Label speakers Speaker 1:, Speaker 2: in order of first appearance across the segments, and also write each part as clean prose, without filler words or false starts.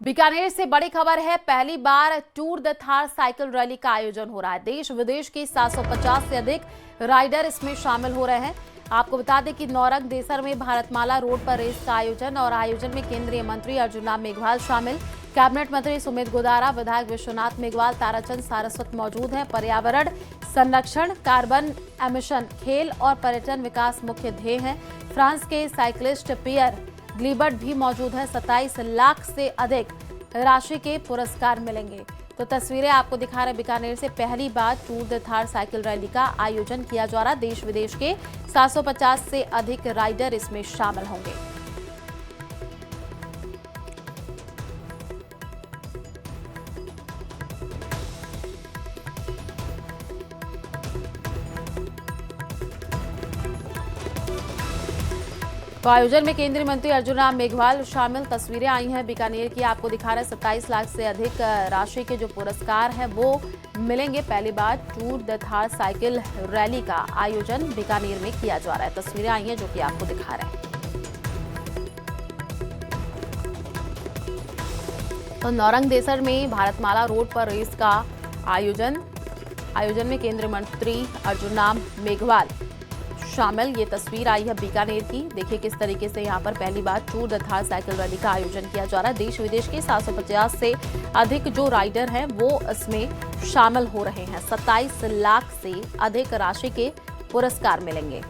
Speaker 1: बीकानेर से बड़ी खबर है। पहली बार tour de Thar cycle rally का आयोजन हो रहा है। देश विदेश के 750 से अधिक राइडर इसमें शामिल हो रहे हैं। आपको बता दें कि नौरंग देसर में भारतमाला रोड पर रेस का आयोजन में केंद्रीय मंत्री अर्जुन राम मेघवाल शामिल, कैबिनेट मंत्री सुमित गोदारा, विधायक विश्वनाथ मेघवाल, ताराचंद सारस्वत मौजूद हैं। पर्यावरण संरक्षण, कार्बन एमिशन, खेल और पर्यटन विकास मुख्य ध्येय हैं। फ्रांस के साइकिलिस्ट पियर ग्लीबर्ट भी मौजूद है। 27 लाख से अधिक राशि के पुरस्कार मिलेंगे। तो तस्वीरें आपको दिखा रहे, बीकानेर से पहली बार tour de Thar cycle rally का आयोजन किया जा रहा है। देश विदेश के 750 से अधिक राइडर इसमें शामिल होंगे। तो आयोजन में केंद्रीय मंत्री अर्जुन राम मेघवाल शामिल। तस्वीरें आई हैं बीकानेर की, आपको दिखा रहे 27 लाख से अधिक राशि के जो पुरस्कार हैं वो मिलेंगे। पहली बार tour de Thar cycle rally का आयोजन बीकानेर में किया जा रहा है। तस्वीरें आई हैं जो कि आपको दिखा रहे हैं। तो नौरंग देसर में भारतमाला रोड पर रेस का आयोजन में केंद्रीय मंत्री अर्जुन राम मेघवाल शामिल। ये तस्वीर आई है बीकानेर की। देखिए किस तरीके से यहाँ पर पहली बार tour de Thar cycle rally का आयोजन किया जा रहा है। देश विदेश के 750 से अधिक जो राइडर हैं वो इसमें शामिल हो रहे हैं। 27 लाख से अधिक राशि के पुरस्कार मिलेंगे।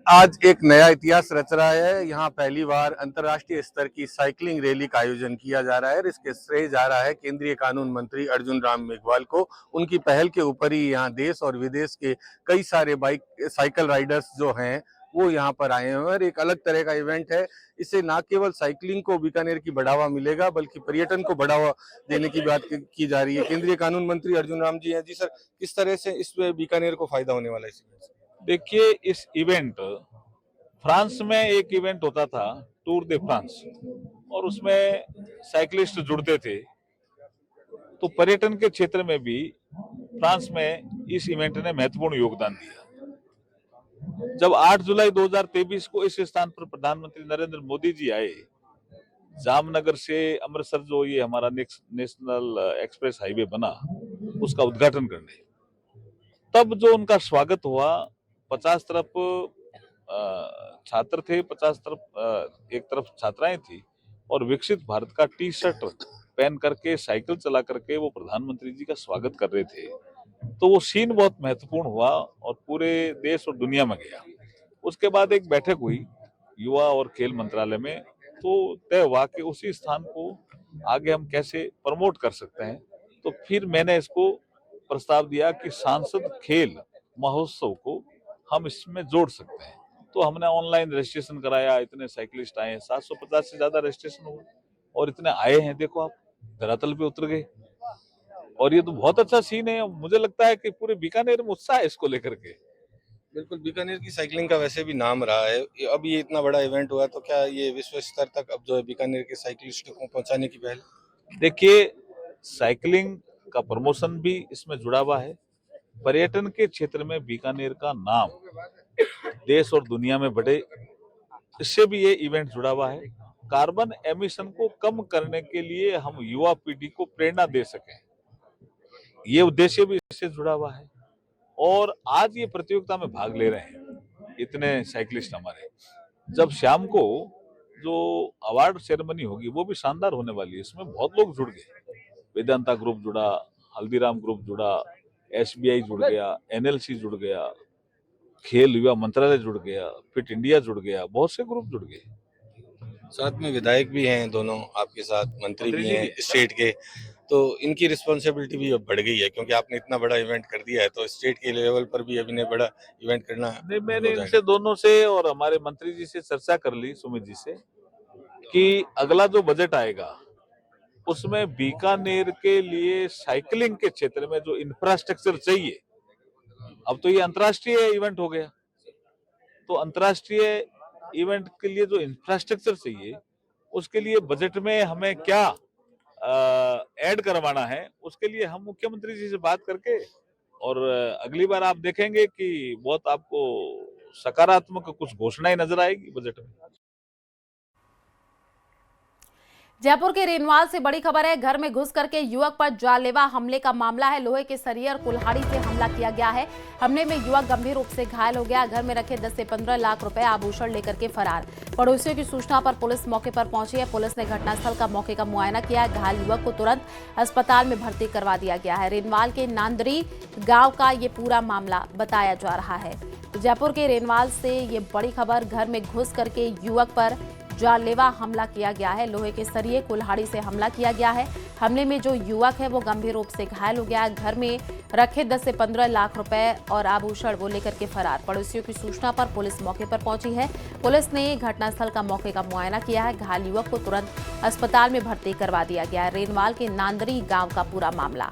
Speaker 2: आज एक नया इतिहास रच रहा है। यहाँ पहली बार अंतर्राष्ट्रीय स्तर की साइकिलिंग रैली का आयोजन किया जा रहा है और इसके श्रेय जा रहा है केंद्रीय कानून मंत्री अर्जुन राम मेघवाल को। उनकी पहल के ऊपर ही यहाँ देश और विदेश के कई सारे साइकिल राइडर्स जो हैं वो यहाँ पर आए हैं और एक अलग तरह का इवेंट है। इससे न केवल साइकिलिंग को बीकानेर की बढ़ावा मिलेगा बल्कि पर्यटन को बढ़ावा देने की बात की जा रही है। केंद्रीय कानून मंत्री अर्जुन राम जी हैं। जी सर, किस तरह से इस बीकानेर को फायदा होने वाला है इस इवेंट से?
Speaker 3: देखिए, इस इवेंट फ्रांस में एक इवेंट होता था टूर दे फ्रांस, और उसमें साइकिलिस्ट जुड़ते थे। तो पर्यटन के क्षेत्र में भी फ्रांस में इस इवेंट ने महत्वपूर्ण योगदान दिया। जब 8 जुलाई 2023 को इस स्थान पर प्रधानमंत्री नरेंद्र मोदी जी आए, जामनगर से अमृतसर जो ये हमारा नेशनल एक्सप्रेस हाईवे बना, उसका उद्घाटन करने, तब जो उनका स्वागत हुआ, 50 तरफ छात्र थे, 50 तरफ एक तरफ छात्राएं थी, और विकसित भारत का टी शर्ट पहन करके, साइकिल चला करके वो प्रधानमंत्री जी का स्वागत कर रहे थे। तो वो सीन बहुत महत्वपूर्ण हुआ और पूरे देश और दुनिया में गया। उसके बाद एक बैठक हुई युवा और खेल मंत्रालय में, तो तय हुआ कि उसी स्थान को आगे हम कैसे प्रमोट कर सकते हैं। तो फिर मैंने इसको प्रस्ताव दिया कि सांसद खेल महोत्सव को हम इसमें जोड़ सकते हैं। तो हमने ऑनलाइन रजिस्ट्रेशन कराया, इतने साइकिलिस्ट आए, 750 से ज्यादा रजिस्ट्रेशन हुए और इतने आए हैं, देखो आप धरातल पे उतर गए। और ये तो बहुत अच्छा सीन है। मुझे लगता है कि पूरे बीकानेर में उत्साह है इसको लेकर के।
Speaker 2: बिल्कुल, बीकानेर की साइकिलिंग का वैसे भी नाम रहा है। अब ये इतना बड़ा इवेंट हुआ तो क्या ये विश्व स्तर तक अब जो है बीकानेर के साइकिलिस्टों को पहुंचाने की पहल?
Speaker 3: देखिए, साइकिलिंग का प्रमोशन भी इसमें जुड़ा हुआ है। पर्यटन के क्षेत्र में बीकानेर का नाम देश और दुनिया में बढ़े, इससे भी ये इवेंट जुड़ा हुआ है। कार्बन एमिशन को कम करने के लिए हम युवा पीढ़ी को प्रेरणा दे सकें, ये उद्देश्य भी इससे जुड़ा हुआ है। और आज ये प्रतियोगिता में भाग ले रहे हैं इतने साइकिलिस्ट हमारे। जब शाम को जो अवार्ड सेरेमनी होगी वो भी शानदार होने वाली है। इसमें बहुत लोग जुड़ गए, वेदांता ग्रुप जुड़ा, हल्दीराम ग्रुप जुड़ा, SBI जुड़ गया, NLC जुड़ गया, खेल युवा मंत्रालय जुड़ गया, फिट इंडिया जुड़ गया, बहुत से ग्रुप जुड़ गए।
Speaker 2: साथ में विधायक भी हैं दोनों आपके साथ, मंत्री भी हैं स्टेट के, तो इनकी रिस्पॉन्सिबिलिटी भी अब बढ़ गई है क्योंकि आपने इतना बड़ा इवेंट कर दिया है। तो स्टेट के लेवल पर भी अभी बड़ा इवेंट करना
Speaker 3: नहीं, मैंने इनसे दोनों से और हमारे मंत्री जी से चर्चा कर ली, सुमित जी से, कि अगला जो बजट आएगा उसमें बीकानेर के लिए साइकिलिंग के क्षेत्र में जो इंफ्रास्ट्रक्चर चाहिए, अब तो ये अंतर्राष्ट्रीय इवेंट हो गया, तो अंतर्राष्ट्रीय इवेंट के लिए जो इंफ्रास्ट्रक्चर चाहिए उसके लिए बजट में हमें क्या ऐड करवाना है, उसके लिए हम मुख्यमंत्री जी से बात करके, और अगली बार आप देखेंगे कि बहुत आपको सकारात्मक कुछ घोषणाएं नजर आएगी बजट में।
Speaker 1: जयपुर के रेनवाल से बड़ी खबर है। घर में घुस करके युवक पर जानलेवा हमले का मामला है। लोहे के सरिये और कुल्हाड़ी से हमला किया गया है। हमले में युवक गंभीर रूप से घायल हो गया। घर में रखे 10 से 15 लाख रुपए आभूषण लेकर के फरार। पड़ोसियों की सूचना पर पुलिस मौके पर पहुंची है। पुलिस ने घटनास्थल का मौके का मुआयना किया है। घायल युवक को तुरंत अस्पताल में भर्ती करवा दिया गया है। रेनवाल के नांदरी गाँव का ये पूरा मामला बताया जा रहा है। जयपुर के रेनवाल से ये बड़ी खबर। घर में घुस करके युवक पर जानलेवा हमला किया गया है। लोहे के सरिये कुल्हाड़ी से हमला किया गया है। हमले में जो युवक है वो गंभीर रूप से घायल हो गया है। घर में रखे 10 से 15 लाख रुपए और आभूषण वो लेकर के फरार। पड़ोसियों की सूचना पर पुलिस मौके पर पहुंची है। पुलिस ने घटनास्थल का मौके का मुआयना किया है। घायल युवक को तुरंत अस्पताल में भर्ती करवा दिया गया है। रेनवाल के नांदरी गांव का पूरा मामला।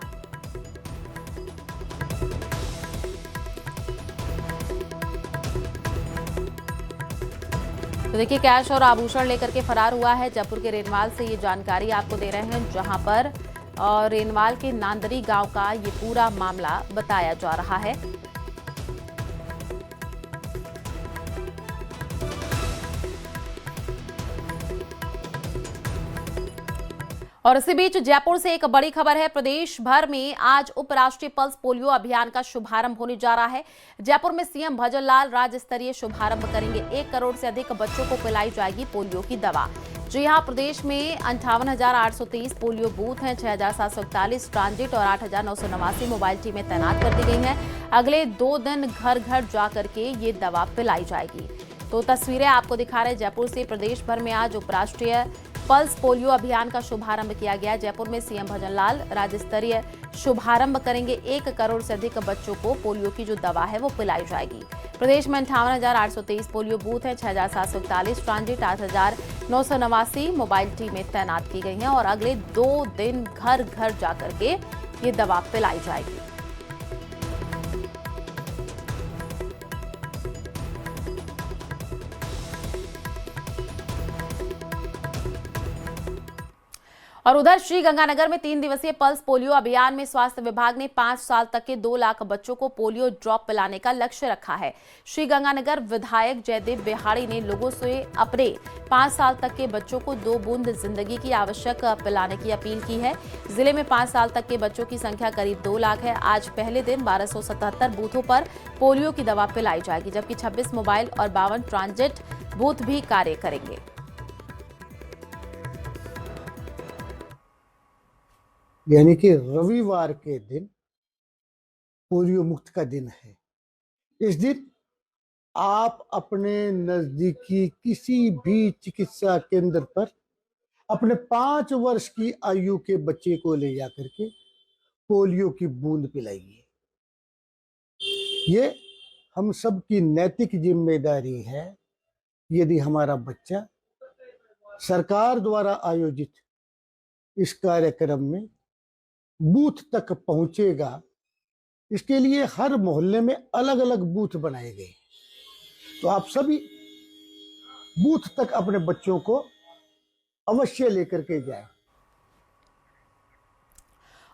Speaker 1: तो देखिए, कैश और आभूषण लेकर के फरार हुआ है। जयपुर के रेनवाल से ये जानकारी आपको दे रहे हैं, जहां पर रेनवाल के नांदरी गांव का ये पूरा मामला बताया जा रहा है। और इसी बीच जयपुर से एक बड़ी खबर है। प्रदेश भर में आज उपराष्ट्रीय पल्स पोलियो अभियान का शुभारंभ होने जा रहा है। जयपुर में सीएम भजन लाल राज्य स्तरीय शुभारंभ करेंगे। 1 करोड़ से अधिक बच्चों को पिलाई जाएगी पोलियो की दवा। जी हां, प्रदेश में 58,823 पोलियो बूथ हैं, 6,741 ट्रांजिट और 8,989 मोबाइल टीमें तैनात कर दी गई हैं। अगले 2 दिन घर घर जाकर के ये दवा पिलाई जाएगी। तो तस्वीरें आपको दिखा रहे हैं जयपुर से। प्रदेश भर में आज उपराष्ट्रीय पल्स पोलियो अभियान का शुभारंभ किया गया। जयपुर में सीएम भजन लाल राज्य स्तरीय शुभारंभ करेंगे। 1 करोड़ से अधिक बच्चों को पोलियो की जो दवा है वो पिलाई जाएगी। प्रदेश में 58,823 पोलियो बूथ हैं, 6,741 ट्रांजिट, 8,989 मोबाइल टीमें तैनात की गई हैं और अगले 2 दिन घर घर जाकर के ये दवा पिलाई जाएगी। और उधर श्रीगंगानगर में 3 दिवसीय पल्स पोलियो अभियान में स्वास्थ्य विभाग ने 5 साल तक के 2 लाख बच्चों को पोलियो ड्रॉप पिलाने का लक्ष्य रखा है। श्रीगंगानगर विधायक जयदेव बिहारी ने लोगों से अपने 5 साल तक के बच्चों को 2 बूंद जिंदगी की आवश्यक पिलाने की अपील की है। जिले में 5 साल तक के बच्चों की संख्या करीब 2 लाख है। आज पहले दिन 1277 बूथों पर पोलियो की दवा पिलाई जाएगी, जबकि 26 मोबाइल और 52 ट्रांजिट बूथ भी कार्य करेंगे।
Speaker 4: यानी कि रविवार के दिन पोलियो मुक्त का दिन है। इस दिन आप अपने नजदीकी किसी भी चिकित्सा केंद्र पर अपने 5 वर्ष की आयु के बच्चे को ले जाकर के पोलियो की बूंद पिलाइए। ये हम सब की नैतिक जिम्मेदारी है। यदि हमारा बच्चा सरकार द्वारा आयोजित इस कार्यक्रम में बूथ तक पहुंचेगा, इसके लिए हर मोहल्ले में अलग अलग बूथ बनाए गए। तो आप सभी बूथ तक अपने बच्चों को अवश्य लेकर के जाएं।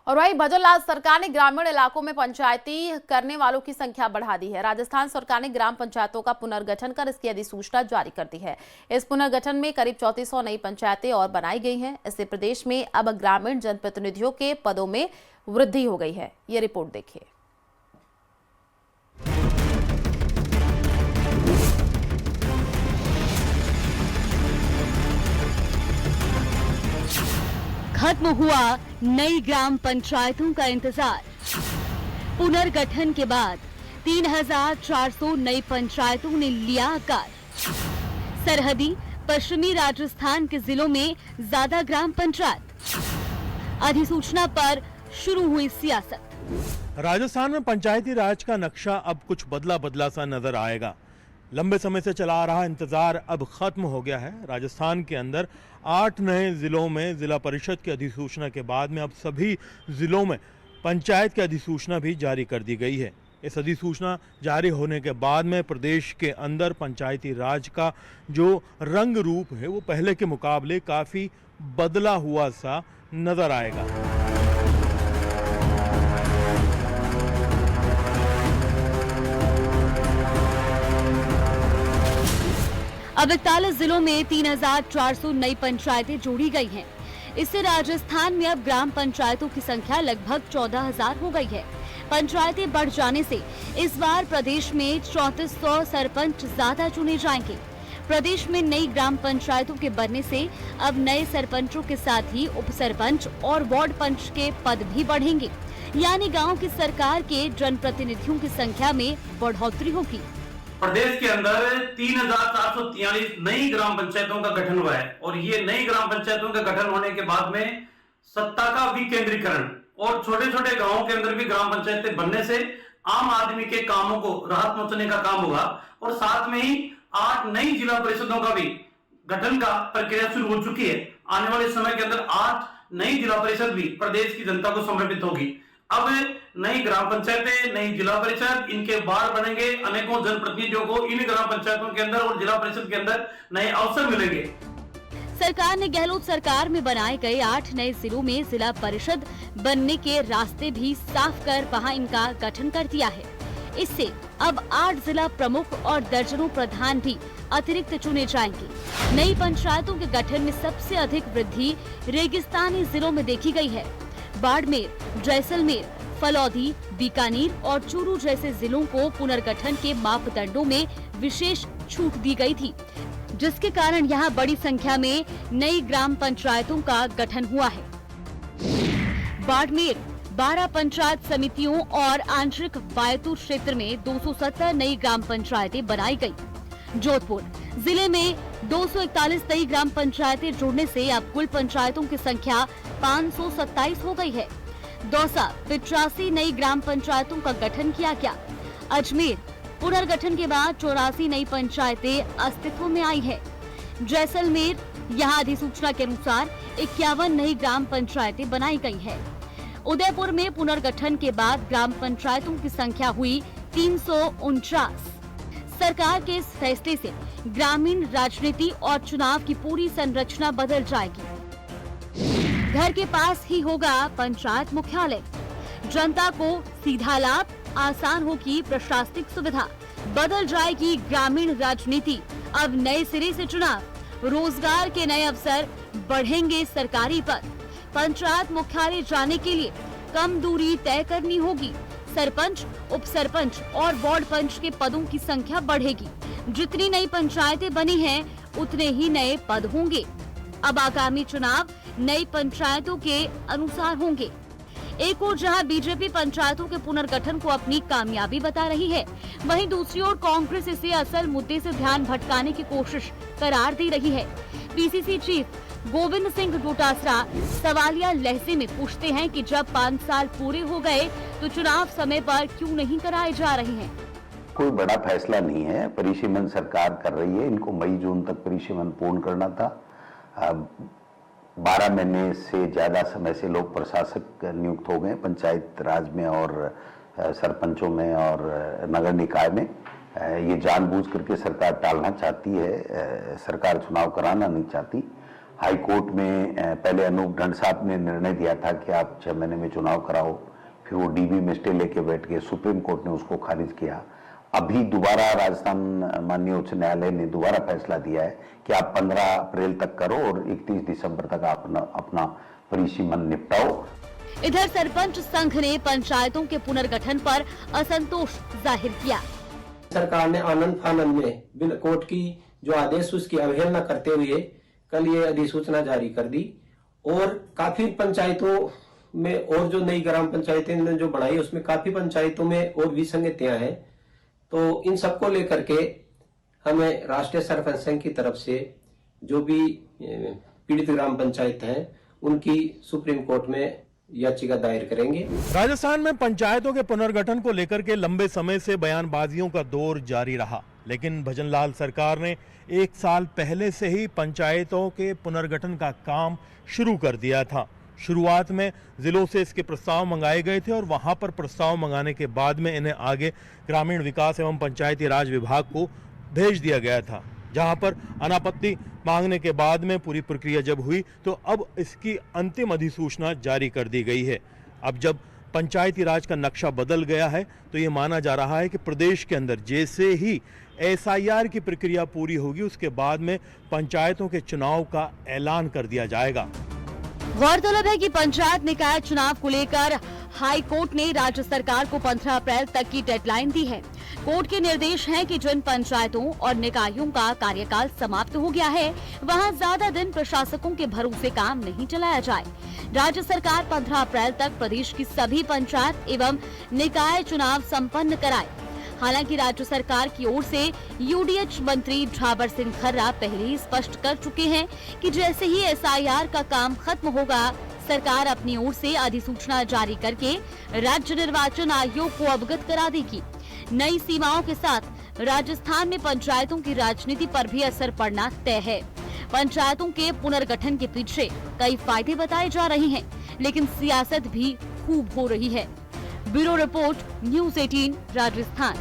Speaker 1: और वहीं भजन लाल सरकार ने ग्रामीण इलाकों में पंचायती करने वालों की संख्या बढ़ा दी है। राजस्थान सरकार ने ग्राम पंचायतों का पुनर्गठन कर इसकी अधिसूचना जारी कर दी है। इस पुनर्गठन में करीब 3400 नई पंचायतें और बनाई गई हैं। इससे प्रदेश में अब ग्रामीण जनप्रतिनिधियों के पदों में वृद्धि हो गई है। ये रिपोर्ट देखिए।
Speaker 5: खत्म हुआ नई ग्राम पंचायतों का इंतजार। पुनर्गठन के बाद 3,400 नई पंचायतों ने लिया आकार। सरहदी पश्चिमी राजस्थान के जिलों में ज्यादा ग्राम पंचायत। अधिसूचना पर शुरू हुई सियासत।
Speaker 6: राजस्थान में पंचायती राज का नक्शा अब कुछ बदला बदला सा नजर आएगा। लंबे समय से चला आ रहा इंतजार अब खत्म हो गया है। राजस्थान के अंदर 8 नए जिलों में जिला परिषद की अधिसूचना के बाद में अब सभी जिलों में पंचायत की अधिसूचना भी जारी कर दी गई है। इस अधिसूचना जारी होने के बाद में प्रदेश के अंदर पंचायती राज का जो रंग रूप है वो पहले के मुकाबले काफ़ी बदला हुआ सा नजर आएगा।
Speaker 5: अब 41 जिलों में 3,400 नई पंचायतें जोड़ी गई हैं। इससे राजस्थान में अब ग्राम पंचायतों की संख्या लगभग 14,000 हो गई है। पंचायतें बढ़ जाने से इस बार प्रदेश में 3400 सरपंच ज्यादा चुने जाएंगे। प्रदेश में नई ग्राम पंचायतों के बनने से अब नए सरपंचों के साथ ही उप सरपंच और वार्ड पंच के पद भी बढ़ेंगे, यानी गांव की सरकार के जनप्रतिनिधियों की संख्या में बढ़ोतरी होगी।
Speaker 7: प्रदेश के अंदर 3,443 नई ग्राम पंचायतों का गठन हुआ है और ये नई ग्राम पंचायतों का गठन होने के बाद में सत्ता का विकेंद्रीकरण और छोटे छोटे गांवों के अंदर भी ग्राम पंचायतें बनने से आम आदमी के कामों को राहत पहुंचने का काम होगा और साथ में ही 8 नई जिला परिषदों का भी गठन का प्रक्रिया शुरू हो चुकी है। आने वाले समय के अंदर 8 नई जिला परिषद भी प्रदेश की जनता को समर्पित होगी। अब नई ग्राम पंचायतें, नई जिला परिषद, इनके बार बनेंगे। अनेकों जनप्रतिनिधियों को इन ग्राम पंचायतों के अंदर और जिला परिषद के अंदर नए अवसर मिलेंगे।
Speaker 5: सरकार ने गहलोत सरकार में बनाए गए 8 नए जिलों में जिला परिषद बनने के रास्ते भी साफ कर वहां इनका गठन कर दिया है। इससे अब 8 जिला प्रमुख और दर्जनों प्रधान भी अतिरिक्त चुने जाएंगे। नई पंचायतों के गठन में सबसे अधिक वृद्धि रेगिस्तानी जिलों में देखी गई है। बाड़मेर, जैसलमेर, फलौदी, बीकानेर और चूरू जैसे जिलों को पुनर्गठन के मापदंडों में विशेष छूट दी गई थी, जिसके कारण यहां बड़ी संख्या में नई ग्राम पंचायतों का गठन हुआ है। बाड़मेर 12 पंचायत समितियों और आंशिक बायतू क्षेत्र में 270 नई ग्राम पंचायतें बनाई गई। जोधपुर जिले में 241 नई ग्राम पंचायतें जुड़ने से अब कुल पंचायतों की संख्या 527 हो गई है। दौसा 85 नई ग्राम पंचायतों का गठन किया गया। अजमेर पुनर्गठन के बाद 84 नई पंचायतें अस्तित्व में आई है। जैसलमेर यहां अधिसूचना के अनुसार 51 नई ग्राम पंचायतें बनाई गई है। उदयपुर में पुनर्गठन के बाद ग्राम पंचायतों की संख्या हुई 349। सरकार के इस फैसले से ग्रामीण राजनीति और चुनाव की पूरी संरचना बदल जाएगी। घर के पास ही होगा पंचायत मुख्यालय। जनता को सीधा लाभ, आसान होगी प्रशासनिक सुविधा, बदल जाएगी ग्रामीण राजनीति। अब नए सिरे से चुनाव, रोजगार के नए अवसर, बढ़ेंगे सरकारी पद। पंचायत मुख्यालय जाने के लिए कम दूरी तय करनी होगी। सरपंच, उप सरपंच और वार्ड पंच के पदों की संख्या बढ़ेगी। जितनी नई पंचायतें बनी हैं, उतने ही नए पद होंगे। अब आगामी चुनाव नई पंचायतों के अनुसार होंगे। एक ओर जहां बीजेपी पंचायतों के पुनर्गठन को अपनी कामयाबी बता रही है, वहीं दूसरी ओर कांग्रेस इसे असल मुद्दे से ध्यान भटकाने की कोशिश करार दे रही है। पीसीसी चीफ गोविंद सिंह डोटासरा सवालिया लहजे में पूछते हैं कि जब 5 साल पूरे हो गए तो चुनाव समय पर क्यों नहीं कराए जा रहे हैं।
Speaker 8: कोई बड़ा फैसला नहीं है, परिसीमन सरकार कर रही है। इनको मई जून तक परिसीमन पूर्ण करना था। 12 महीने से ज्यादा समय से लोक प्रशासक नियुक्त हो गए पंचायत राज में और सरपंचों में और नगर निकाय में। ये जानबूझ करके सरकार टालना चाहती है, सरकार चुनाव कराना नहीं चाहती। हाई कोर्ट में पहले अनूप ढंड साहब ने निर्णय दिया था कि आप 6 महीने में चुनाव कराओ, फिर वो डीबी में स्टे लेके बैठ गए। सुप्रीम कोर्ट ने उसको खारिज किया। अभी दोबारा राजस्थान माननीय उच्च न्यायालय ने दोबारा फैसला दिया है कि आप 15 अप्रैल तक करो और 31 दिसंबर तक आप अपना परिसीमन निपटाओ।
Speaker 5: इधर सरपंच संघ ने पंचायतों के पुनर्गठन पर असंतोष जाहिर किया।
Speaker 9: सरकार ने आनंद फानंद में बिना कोर्ट की जो आदेश उसकी अवहेलना करते हुए कल ये अधिसूचना जारी कर दी और काफी पंचायतों में और जो नई ग्राम पंचायतें ने जो बनाई उसमें काफी पंचायतों में और विसंगतियां हैं। तो इन सबको लेकर के हमें राष्ट्रीय सरपंच संघ की तरफ से जो भी पीड़ित ग्राम पंचायत हैं उनकी सुप्रीम कोर्ट में याचिका दायर करेंगे।
Speaker 6: राजस्थान में पंचायतों के पुनर्गठन को लेकर के लंबे समय से बयानबाजियों का दौर जारी रहा। लेकिन भजनलाल सरकार ने 1 साल पहले से ही पंचायतों के पुनर्गठन का काम शुरू कर दिया था। शुरुआत में जिलों से इसके प्रस्ताव मंगाए गए थे और वहां पर प्रस्ताव मंगाने के बाद में इन्हें आगे ग्रामीण विकास एवं पंचायती राज विभाग को भेज दिया गया था, जहां पर अनापत्ति मांगने के बाद में पूरी प्रक्रिया जब हुई तो अब इसकी अंतिम अधिसूचना जारी कर दी गई है। अब जब पंचायती राज का नक्शा बदल गया है तो ये माना जा रहा है कि प्रदेश के अंदर जैसे ही SIR की प्रक्रिया पूरी होगी उसके बाद में पंचायतों के चुनाव का ऐलान कर दिया जाएगा।
Speaker 5: गौरतलब है कि पंचायत निकाय चुनाव को लेकर हाई कोर्ट ने राज्य सरकार को 15 अप्रैल तक की डेडलाइन दी है। कोर्ट के निर्देश हैं कि जिन पंचायतों और निकायों का कार्यकाल समाप्त हो गया है वहां ज्यादा दिन प्रशासकों के भरोसे काम नहीं चलाया जाए। राज्य सरकार 15 अप्रैल तक प्रदेश की सभी पंचायत एवं निकाय चुनाव संपन्न कराए। हालांकि राज्य सरकार की ओर से UDH मंत्री झाबर सिंह खर्रा पहले ही स्पष्ट कर चुके हैं कि जैसे ही SIR का काम खत्म होगा सरकार अपनी ओर से अधिसूचना जारी करके राज्य निर्वाचन आयोग को अवगत करा देगी। नई सीमाओं के साथ राजस्थान में पंचायतों की राजनीति पर भी असर पड़ना तय है। पंचायतों के पुनर्गठन के पीछे कई फायदे बताए जा रहे हैं, लेकिन सियासत भी खूब हो रही है। Bureau report, news 18 Rajasthan.